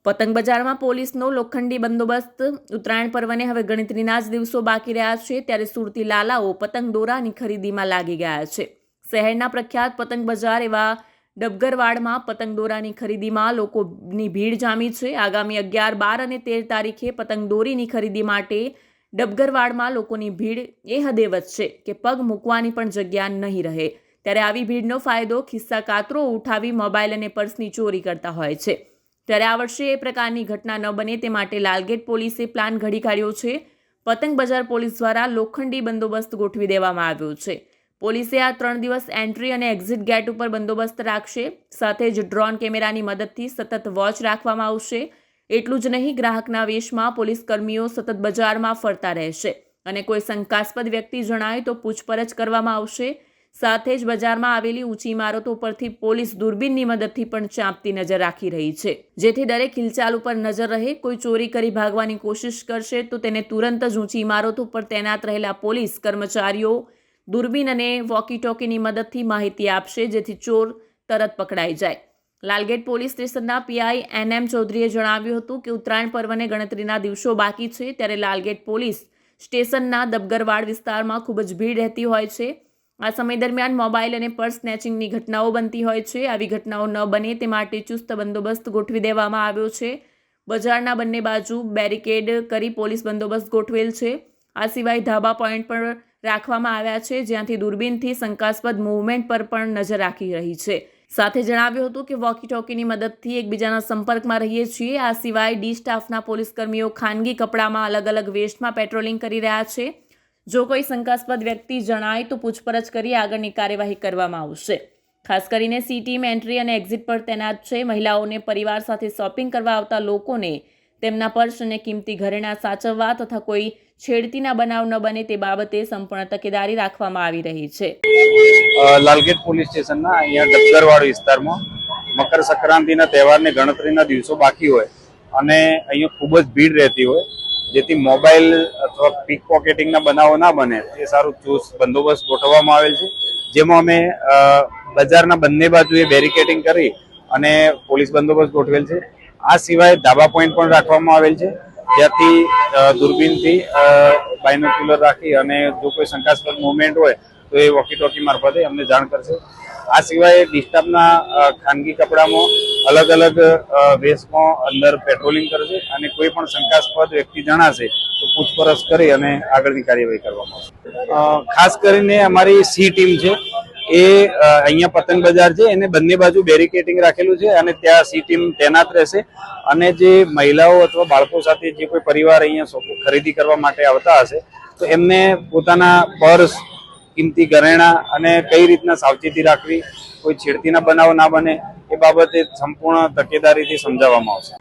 પતંગ બજારમાં પોલીસનો લોખંડી બંદોબસ્ત। ઉત્તરાયણ પર્વને હવે ગણતરીના જ દિવસો બાકી રહ્યા છે, ત્યારે સુરતી લાલાઓ પતંગ દોરાની ખરીદીમાં લાગી ગયા છે। શહેરના પ્રખ્યાત પતંગ બજાર એવા ડબગરવાડમાં પતંગ દોરાની ખરીદીમાં લોકોની ભીડ જામી છે। આગામી 11, 12 અને 13 તારીખે પતંગ દોરીની ખરીદી માટે ડબગરવાડમાં લોકોની ભીડ એ હદે વધશે કે પગ મૂકવાની પણ જગ્યા નહીં રહે। ત્યારે આવી ભીડનો ફાયદો ખિસ્સા કાતરો ઉઠાવી મોબાઈલ અને પર્સની ચોરી કરતા હોય છે। ત્યારે આ વર્ષે એ પ્રકારની ઘટના ન બને તે માટે લાલગેટ પોલીસે પ્લાન ઘડી કાઢ્યો છે। પતંગ બજાર પોલીસ દ્વારા લોખંડી બંદોબસ્ત ગોઠવી દેવામાં આવ્યો છે। પોલીસે આ 3 દિવસ એન્ટ્રી અને એક્ઝિટ ગેટ ઉપર બંદોબસ્ત રાખશે। સાથે જ ડ્રોન કેમેરાની મદદથી સતત વોચ રાખવામાં આવશે। એટલું જ નહીં, ગ્રાહકના વેશમાં પોલીસ કર્મીઓ સતત બજારમાં ફરતા રહેશે અને કોઈ શંકાસ્પદ વ્યક્તિ જણાય તો પૂછપરછ કરવામાં આવશે। સાથે જ બજારમાં આવેલી ઊંચી ઇમારતો પરથી પોલીસ દૂરબીનની મદદથી પણ ચાંપતી નજર રાખી રહી છે, જેથી દરેક હિલચાલ ઉપર નજર રહે। કોઈ ચોરી કરી ભાગવાની કોશિશ કરશે તો તેને તુરંત જ ઊંચી ઇમારતો પર તૈનાત રહેલા પોલીસ કર્મચારીઓ દૂરબીન અને વોકી ટોકીની મદદથી માહિતી આપશે, જેથી ચોર તરત પકડાઈ જાય। લાલગેટ પોલીસ સ્ટેશનના પીઆઈ NM ચૌધરીએ જણાવ્યું હતું કે ઉત્તરાયણ પર્વને ગણતરીના દિવસો બાકી છે, ત્યારે લાલગેટ પોલીસ સ્ટેશનના ડબગરવાડ વિસ્તારમાં ખૂબ જ ભીડ રહેતી હોય છે। આ સમય દરમિયાન મોબાઈલ અને પર્સ સ્નેચિંગની ઘટનાઓ બનતી હોય છે। આવી ઘટનાઓ ન બને તે માટે ચુસ્ત બંદોબસ્ત ગોઠવી દેવામાં આવ્યો છે। બજારના બંને બાજુ બેરિકેડ કરી પોલીસ બંદોબસ્ત ગોઠવેલ છે। આ સિવાય ધાબા પોઈન્ટ પણ રાખવામાં આવ્યા છે, જ્યાંથી દૂરબીનથી શંકાસ્પદ મૂવમેન્ટ પર પણ નજર રાખી રહી છે। સાથે જણાવ્યું હતું કે વોકી ટોકીની મદદથી એકબીજાના સંપર્કમાં રહીએ છીએ। આ સિવાય ડી સ્ટાફના પોલીસ કર્મીઓ ખાનગી કપડામાં અલગ અલગ વેશમાં પેટ્રોલિંગ કરી રહ્યા છે। જો કોઈ શંકાસ્પદ વ્યક્તિ જણાય તો પૂછપરછ કરી આગળની કાર્યવાહી કરવામાં આવશે। ખાસ કરીને સી ટીમ એન્ટ્રી અને એક્ઝિટ પર તૈનાત છે। મહિલાઓને પરિવાર સાથે શોપિંગ કરવા આવતા લોકોને તેમના પર્સ અને કિંમતી ઘરેણાં સાચવવા તથા કોઈ છેડતીના બનાવ ન બને તે બાબતે સંપૂર્ણ તકેદારી રાખવામાં આવી રહી છે। લાલગેટ પોલીસ સ્ટેશનના અહીંયા ડબગરવાડ વિસ્તારમાં મકર સંક્રાંતિના તહેવારને ગણતરીના દિવસો બાકી હોય અને અહીંયા ખૂબ જ ભીડ રહેતી હોય, જેથી મોબાઈલ અથવા પીક પોકેટિંગના બનાવો ના બને એ સારું ચુસ્ત બંદોબસ્ત ગોઠવવામાં આવેલ છે, જેમાં અમે બજારના બંને બાજુએ બેરિકેડિંગ કરી અને પોલીસ બંદોબસ્ત ગોઠવેલ છે। આ સિવાય ધાબા પોઈન્ટ પણ રાખવામાં આવેલ છે, જ્યાંથી દૂરબીનથી બાયનોક્યુલર રાખી અને જો કોઈ શંકાસ્પદ મુવમેન્ટ હોય તો એ વોકી ટોકી મારફતે અમને જાણ કરશે। આ સિવાય ડિસ્ટાફના ખાનગી કપડામાં અલગ અલગ વેશમાં અંદર પેટ્રોલિંગ કરશે અને કોઈ પણ શંકાસ્પદ વ્યક્તિ જણાશે તો પૂછપરછ કરી અને આગળની કાર્યવાહી કરવામાં આવશે। ખાસ કરીને અમારી સી ટીમ છે એ અહીંયા પતંગ બજાર છે એને બંને બાજુ બેરિકેડિંગ રાખેલું છે અને ત્યાં સી ટીમ તૈનાત રહેશે અને જે મહિલાઓ અથવા બાળકો સાથે જે કોઈ પરિવાર અહીંયા ખરીદી કરવા માટે આવતા હશે તો એમને પોતાના પર્સ, કિંમતી ઘરેણાં અને કઈ રીતના સાવચેતી રાખવી, કોઈ છેડતીના બનાવ ના બને એ બાબતે સંપૂર્ણ તકેદારીથી સમજાવવામાં આવશે।